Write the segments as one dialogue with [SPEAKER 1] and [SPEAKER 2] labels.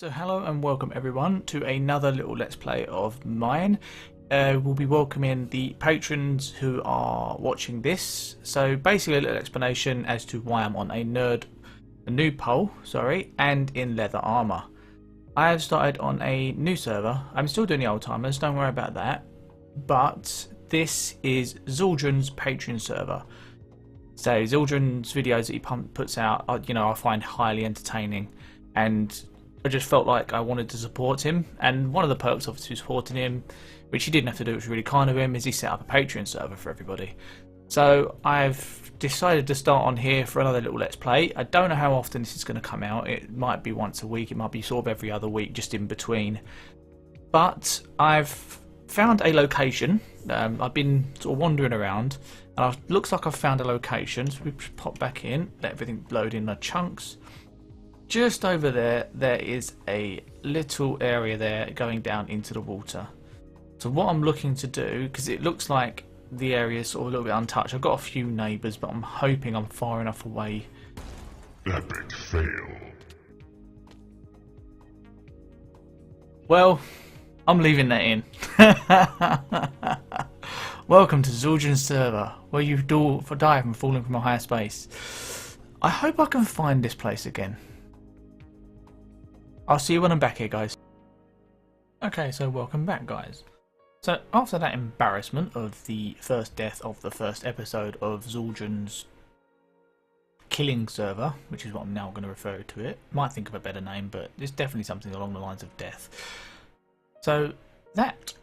[SPEAKER 1] So hello and welcome everyone to another little let's play of mine. We'll be welcoming the patrons who are watching this. So basically a little explanation as to why I'm on a noob pole, and in leather armor. I have started on a new server. I'm still doing the old timers, don't worry about that. But this is Zueljin's Patreon server. So Zueljin's videos that he puts out, I find highly entertaining, and I just felt like I wanted to support him. And one of the perks of supporting him, which he didn't have to do, which was really kind of him, is he set up a Patreon server for everybody. So I've decided to start on here for another little let's play. I don't know how often this is going to come out. It might be once a week, it might be sort of every other week, just in between. But I've found a location. I've been sort of wandering around, and it looks like I've found a location. So we pop back in, let everything load in the chunks. Just over there, there is a little area there going down into the water. So what I'm looking to do, because it looks like the area is sort of a little bit untouched. I've got a few neighbours, but I'm hoping I'm far enough away.
[SPEAKER 2] Epic fail.
[SPEAKER 1] Well, I'm leaving that in. Welcome to Zueljin's server, where you die from falling from a higher space. I hope I can find this place again. I'll see you when I'm back here, guys. Okay, so welcome back, guys. So after that embarrassment of the first death of the first episode of Zueljin's killing server, which is what I'm now going to refer to it. Might think of a better name, but it's definitely something along the lines of death. So that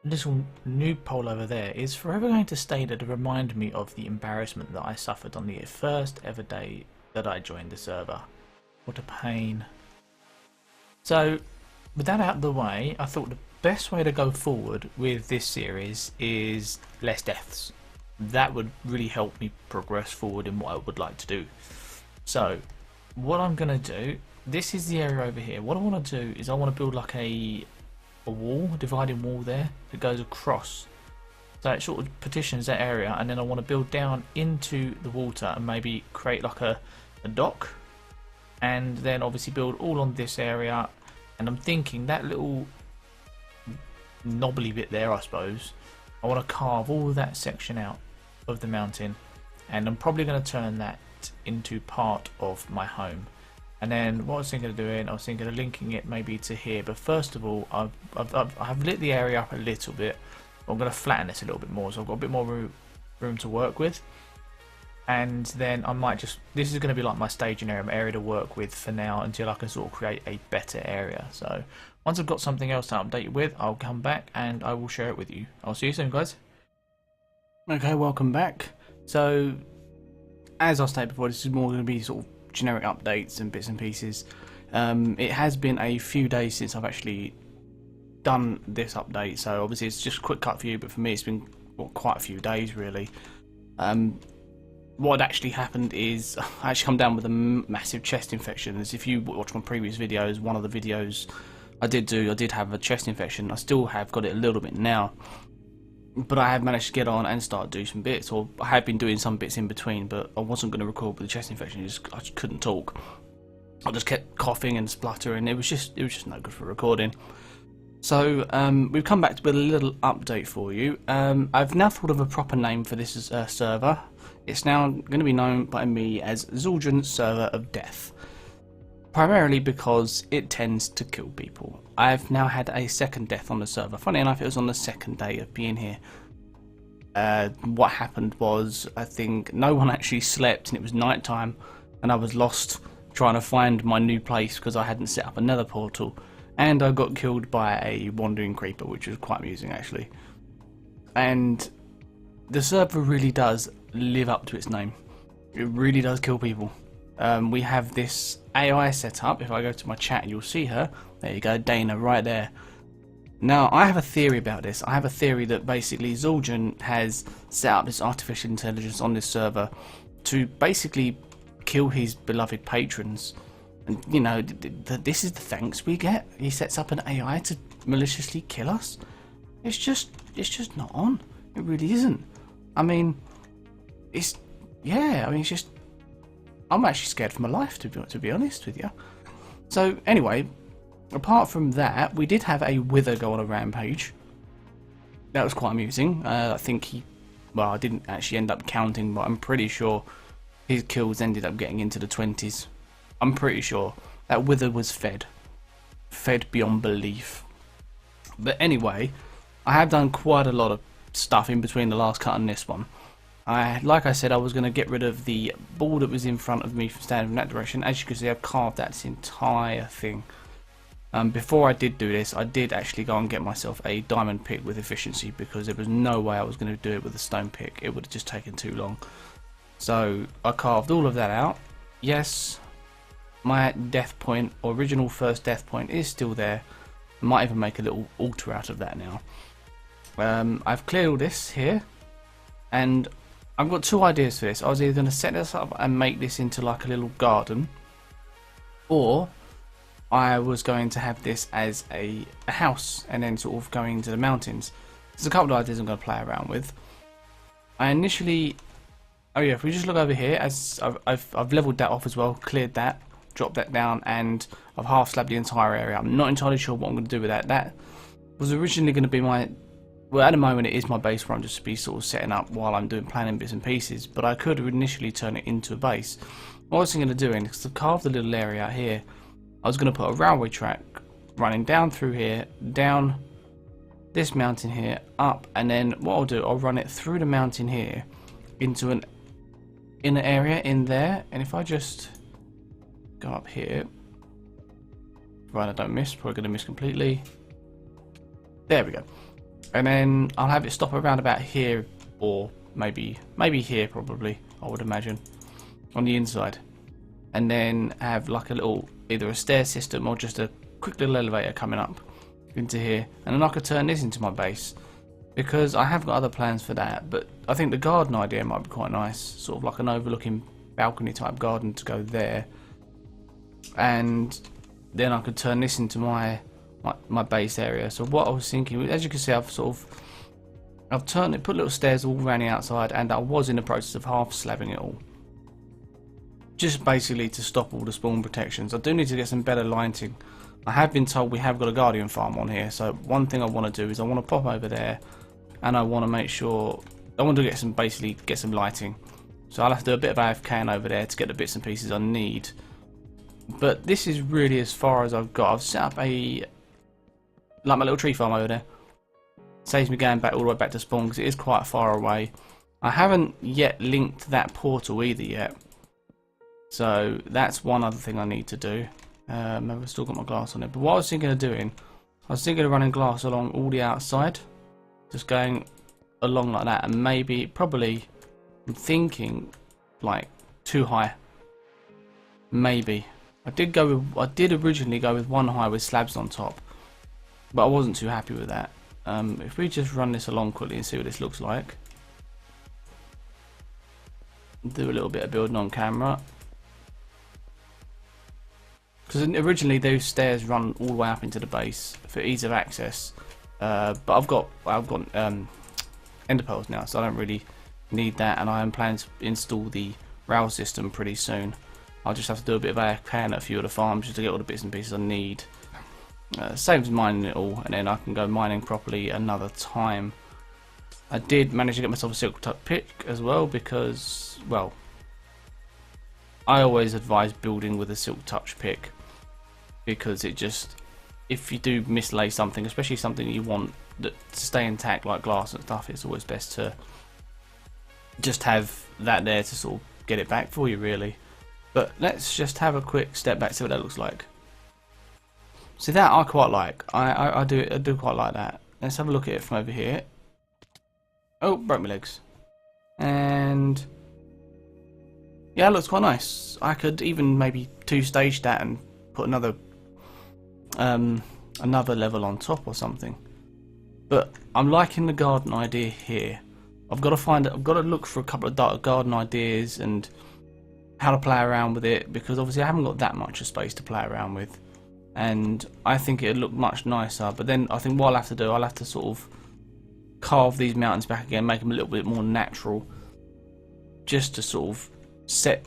[SPEAKER 1] little noob pole over there is forever going to stay there to remind me of the embarrassment that I suffered on the first ever day that I joined the server. What a pain. So with that out of the way, I thought the best way to go forward with this series is less deaths. That would really help me progress forward in what I would like to do. So what I'm going to do, this is the area over here. What I want to do is I want to build like a wall, a dividing wall there that goes across. So it sort of partitions that area, and then I want to build down into the water and maybe create like a dock, and then obviously build all on this area. And I'm thinking that little knobbly bit there, I suppose, I want to carve all that section out of the mountain, and I'm probably going to turn that into part of my home. And then what I was thinking of doing, I was thinking of linking it maybe to here, but first of all I've lit the area up a little bit. I'm going to flatten this a little bit more, so I've got a bit more room to work with. And then I might just, this is going to be like my staging area, my area to work with for now, until I can sort of create a better area. So once I've got something else to update you with, I'll come back and I will share it with you. I'll see you soon, guys. Okay, welcome back. So as I stated before, this is more going to be sort of generic updates and bits and pieces. It has been a few days since I've actually done this update, so obviously it's just a quick cut for you, but for me it's been quite a few days really. What actually happened is I actually come down with a massive chest infection. As if you watch my previous videos, one of the videos I did have a chest infection. I still have got it a little bit now, but I have managed to get on and start doing some bits, or I have been doing some bits in between, but I wasn't going to record with the chest infection. I just couldn't talk. I just kept coughing and spluttering. It was just no good for recording. So we've come back with a little update for you. I've now thought of a proper name for this server. It's now going to be known by me as Zueljin's Server of Death, primarily because it tends to kill people. I've now had a second death on the server. Funny enough, it was on the second day of being here. What happened was, I think no one actually slept, and it was night time, and I was lost trying to find my new place because I hadn't set up another portal, and I got killed by a wandering creeper, which was quite amusing actually. And the server really does live up to its name. It really does kill people. We have this AI set up. If I go to my chat, you'll see her. There you go, Dana, right there. Now, I have a theory about this. I have a theory that basically Zueljin has set up this artificial intelligence on this server to basically kill his beloved patrons. And, you know, this is the thanks we get. He sets up an AI to maliciously kill us. It's just not on. It really isn't. I mean, it's just, I'm actually scared for my life, to be honest with you. So anyway, apart from that, we did have a wither go on a rampage. That was quite amusing. I think he, well, I didn't actually end up counting, but I'm pretty sure his kills ended up getting into the 20s. I'm pretty sure that wither was fed beyond belief. But anyway, I have done quite a lot of stuff in between the last cut and this one. Like I said, I was going to get rid of the ball that was in front of me from standing in that direction. As you can see, I've carved that this entire thing. Before I did do this, I did actually go and get myself a diamond pick with efficiency, because there was no way I was going to do it with a stone pick. It would have just taken too long. So I carved all of that out. Yes, my death point, or original first death point, is still there. I might even make a little altar out of that now. I've cleared all this here, and I've got two ideas for this. I was either going to set this up and make this into like a little garden, or I was going to have this as a house and then sort of going into the mountains. There's a couple of ideas I'm going to play around with. I initially, oh yeah, if we just look over here, as I've leveled that off as well, cleared that, dropped that down, and I've half slabbed the entire area. I'm not entirely sure what I'm going to do with that. That was originally going to be my, well, at the moment it is my base where I'm just be sort of setting up while I'm doing planning bits and pieces, but I could initially turn it into a base. What I was thinking of doing, because I've carved a little area out here, I was going to put a railway track running down through here, down this mountain here, up, and then what I'll do, I'll run it through the mountain here into an inner area in there. And if I just go up here, right, I don't miss, probably going to miss completely. There we go. And then I'll have it stop around about here, or maybe here probably, I would imagine, on the inside. And then have like a little, either a stair system or just a quick little elevator coming up into here, and then I could turn this into my base, because I have got other plans for that. But I think the garden idea might be quite nice, sort of like an overlooking balcony type garden to go there, and then I could turn this into my base area. So what I was thinking, as you can see, I've turned it, put little stairs all around the outside, and I was in the process of half slabbing it all, just basically to stop all the spawn protections. I do need to get some better lighting. I have been told we have got a guardian farm on here, so one thing I want to do is I want to pop over there, and I want to make sure, I want to get some, basically get some lighting. So I'll have to do a bit of AFKing over there to get the bits and pieces I need. But this is really as far as I've got. I've set up a, like my little tree farm over there. Saves me going back all the way back to spawn, because it is quite far away. I haven't yet linked that portal either yet. So that's one other thing I need to do. I've still got my glass on it. But what I was thinking of doing, I was thinking of running glass along all the outside. Just going along like that. And maybe, probably, I'm thinking like too high. Maybe. I did originally go with one high with slabs on top, but I wasn't too happy with that. If we just run this along quickly and see what this looks like. Do a little bit of building on camera. Because originally those stairs run all the way up into the base for ease of access, but I've got ender pearls now, so I don't really need that, and I am planning to install the rail system pretty soon. I'll just have to do a bit of AFK at a few of the farms just to get all the bits and pieces I need. Saves mining it all, and then I can go mining properly another time. I did manage to get myself a silk touch pick as well, because, well, I always advise building with a silk touch pick, because it just, if you do mislay something, especially something you want that to stay intact like glass and stuff, it's always best to just have that there to sort of get it back for you, really. But let's just have a quick step back, see what that looks like. See, that I quite like. I do quite like that. Let's have a look at it from over here. Oh, broke my legs. And yeah, it looks quite nice. I could even maybe two-stage that and put another level on top or something. But I'm liking the garden idea here. I've got to look for a couple of garden ideas and how to play around with it, because obviously I haven't got that much of space to play around with, and I think it'd look much nicer. But then I think what I'll have to do, I'll have to sort of carve these mountains back again, make them a little bit more natural, just to sort of set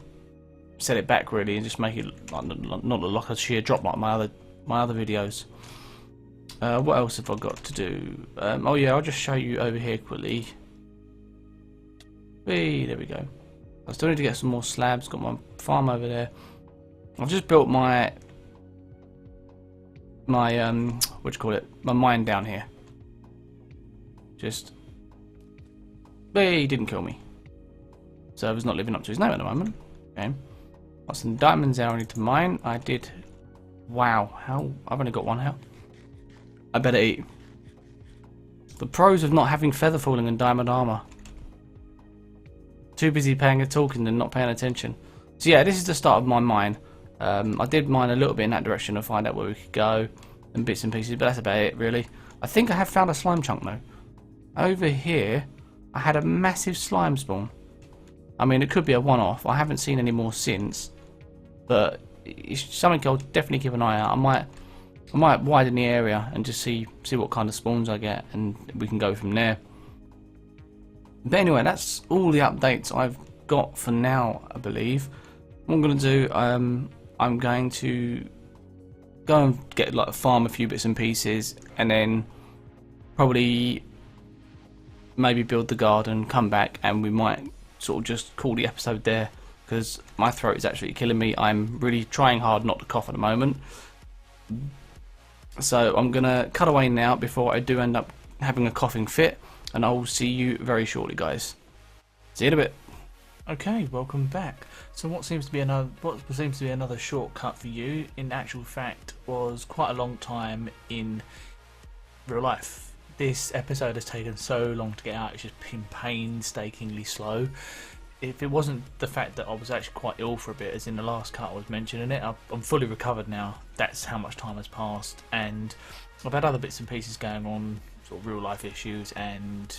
[SPEAKER 1] it back really, and just make it like, not look like a sheer drop like my my other videos. What else have I got to do? Oh yeah, I'll just show you over here quickly. Hey, there we go. I still need to get some more slabs. Got my farm over there. I've just built my what do you call it? My mine down here. Just, he didn't kill me. Server's not living up to his name at the moment. Okay. Got some diamonds there I need to mine. I did. Wow, how? I've only got one health. I better eat. The pros of not having feather falling and diamond armor. Too busy paying a talking and not paying attention. So yeah, this is the start of my mine. I did mine a little bit in that direction to find out where we could go and bits and pieces, but that's about it really. I think I have found a slime chunk though. Over here, I had a massive slime spawn. I mean, it could be a one-off. I haven't seen any more since, but it's something I'll definitely keep an eye out. I might widen the area and just see what kind of spawns I get, and we can go from there. But anyway, that's all the updates I've got for now, I believe. What I'm going to do, I'm going to go and get like farm a few bits and pieces, and then probably maybe build the garden, come back, and we might sort of just call the episode there, because my throat is actually killing me. I'm really trying hard not to cough at the moment. So I'm going to cut away now before I do end up having a coughing fit, and I will see you very shortly, guys. See you in a bit. Okay, welcome back. So what seems to be another shortcut for you, in actual fact, was quite a long time in real life. This episode has taken so long to get out, it's just been painstakingly slow. If it wasn't the fact that I was actually quite ill for a bit, as in the last cut I was mentioning it, I'm fully recovered now. That's how much time has passed, and I've had other bits and pieces going on, sort of real life issues and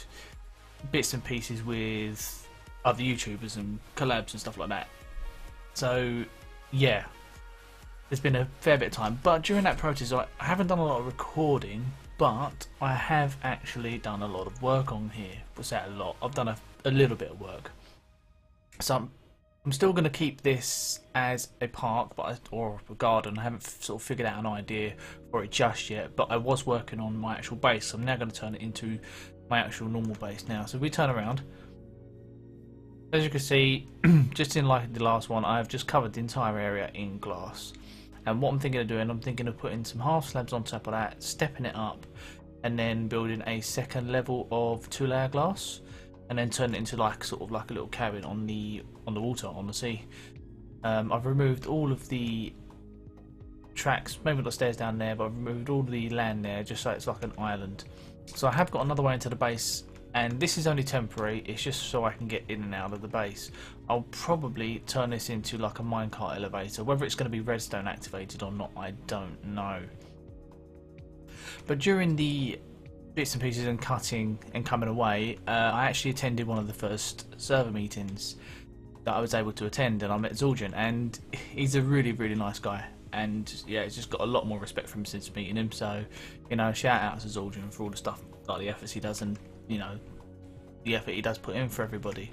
[SPEAKER 1] bits and pieces with other YouTubers and collabs and stuff like that. So yeah, there's been a fair bit of time, but during that process I haven't done a lot of recording, but I have actually done a lot of work on here. What's that, a lot? I've done a little bit of work. So I'm still going to keep this as a park, or a garden. I haven't sort of figured out an idea for it just yet, but I was working on my actual base, so I'm now going to turn it into my actual normal base now. So if we turn around, as you can see, just in like the last one, I've just covered the entire area in glass. And what I'm thinking of doing, I'm thinking of putting some half slabs on top of that, stepping it up, and then building a second level of 2-layer glass, and then turn it into like sort of like a little cabin on the water, on the sea. I've removed all of the tracks, maybe not the stairs down there, but I've removed all the land there just so it's like an island. So I have got another way into the base, and this is only temporary, it's just so I can get in and out of the base. I'll probably turn this into like a minecart elevator. Whether it's going to be redstone activated or not, I don't know. But during the bits and pieces and cutting and coming away, I actually attended one of the first server meetings that I was able to attend, and I met Zueljin, and he's a really, really nice guy. And yeah, he's just got a lot more respect for him since meeting him. So, you know, shout out to Zueljin for all the stuff, like the efforts he does, and you know, the effort he does put in for everybody.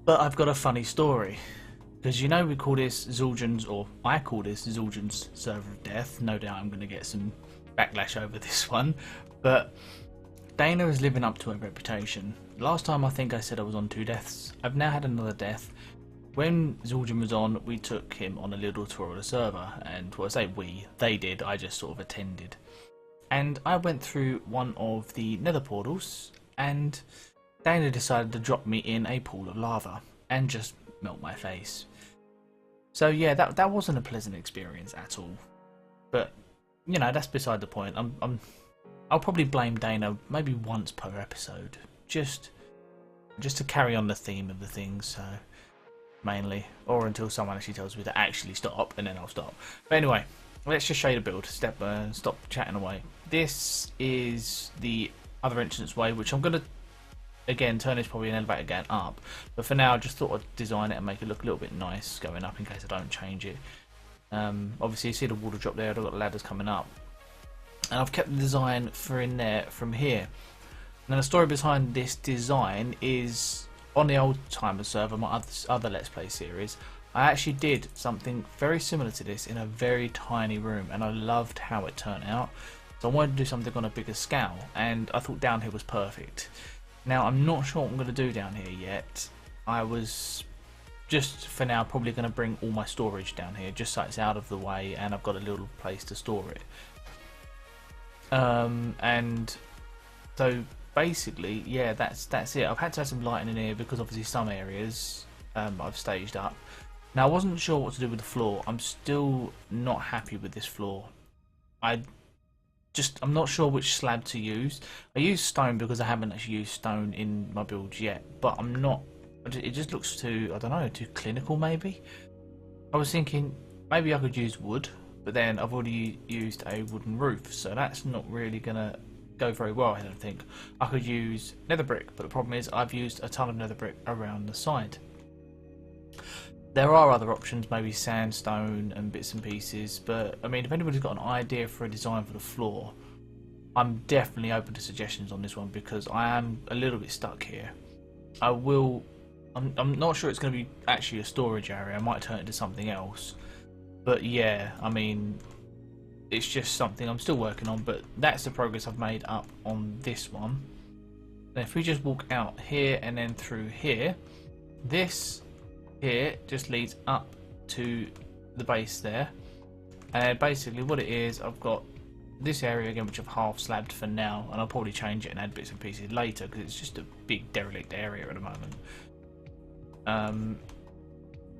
[SPEAKER 1] But I've got a funny story, because you know we call this Zueljin's, or I call this Zueljin's server of death. No doubt I'm going to get some backlash over this one, but Dana is living up to her reputation. Last time I think I said I was on 2 deaths. I've now had another death. When Zueljin was on, we took him on a little tour of the server, and well, I say we, they did, I just sort of attended. And I went through one of the nether portals, and Dana decided to drop me in a pool of lava and just melt my face. So yeah, that wasn't a pleasant experience at all. But you know, that's beside the point. I'll probably blame Dana maybe once per episode, just to carry on the theme of the things. So mainly, or until someone actually tells me to actually stop, and then I'll stop. But anyway, let's just show you the build. Stop chatting away. This is the other entrance way, which I'm gonna again turn this probably an elevator going up. But for now, I just thought I'd design it and make it look a little bit nice going up in case I don't change it. Obviously, you see the water drop there. I've got the ladders coming up, and I've kept the design for in there from here. Now the story behind this design is, on the old timer server, my other Let's Play series, I actually did something very similar to this in a very tiny room, and I loved how it turned out. So I wanted to do something on a bigger scale, and I thought down here was perfect. Now I'm not sure what I'm going to do down here yet. I was just for now probably going to bring all my storage down here just so it's out of the way and I've got a little place to store it. And so basically, yeah, that's it. I've had to have some lighting in here because obviously some areas I've staged up. Now I wasn't sure what to do with the floor. I'm still not happy with this floor. I'm not sure which slab to use. I use stone because I haven't actually used stone in my builds yet, but I'm not. It just looks too, I don't know, too clinical maybe. I was thinking maybe I could use wood, but then I've already used a wooden roof, so that's not really gonna go very well, I don't think. I could use nether brick, but the problem is I've used a ton of nether brick around the side. There are other options, maybe sandstone and bits and pieces, but I mean, if anybody's got an idea for a design for the floor, I'm definitely open to suggestions on this one because I am a little bit stuck here. I'm not sure it's going to be actually a storage area. I might turn it into something else, but yeah, I mean, it's just something I'm still working on, but that's the progress I've made up on this one. And if we just walk out here and then through here, this here just leads up to the base there, and basically what it is, I've got this area again which I've half slabbed for now, and I'll probably change it and add bits and pieces later because it's just a big derelict area at the moment.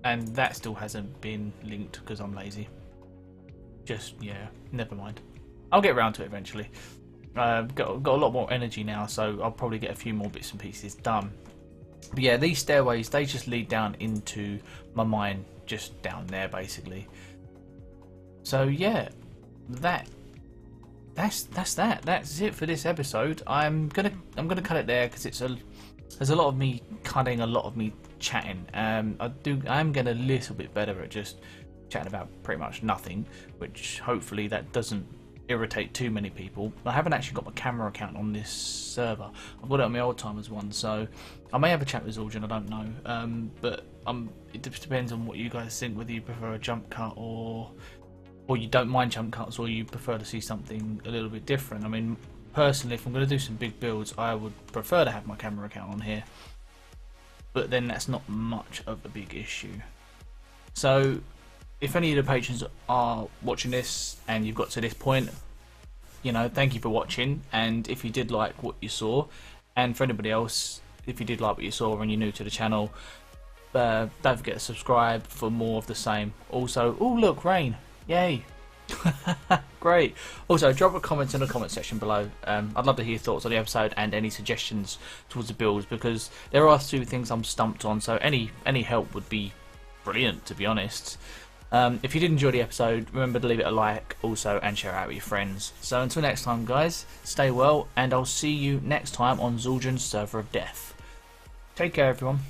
[SPEAKER 1] And that still hasn't been linked because I'm lazy. Just, yeah, never mind. I'll get around to it eventually. Got a lot more energy now, so I'll probably get a few more bits and pieces done. But yeah, these stairways, they just lead down into my mine, just down there basically. So yeah, that's it for this episode. I'm gonna cut it there because there's a lot of me cutting, a lot of me chatting. I am getting a little bit better at just chatting about pretty much nothing, which hopefully that doesn't irritate too many people. I haven't actually got my camera account on this server. I've got it on my old timers one, so I may have a chat with Zueljin, I don't know. But it just depends on what you guys think, whether you prefer a jump cut or you don't mind jump cuts, or you prefer to see something a little bit different. I mean, personally, if I'm going to do some big builds, I would prefer to have my camera account on here, but then that's not much of a big issue. So if any of the patrons are watching this and you've got to this point, you know, thank you for watching. And if you did like what you saw, and for anybody else, if you did like what you saw and you're new to the channel, don't forget to subscribe for more of the same. Also, oh look, rain, yay. Great. Also, drop a comment in the comment section below. I'd love to hear your thoughts on the episode and any suggestions towards the builds, because there are two things I'm stumped on, so any help would be brilliant, to be honest. If you did enjoy the episode, remember to leave it a like also, and share it out with your friends. So until next time guys, stay well, and I'll see you next time on Zueljin's Server of Death. Take care everyone.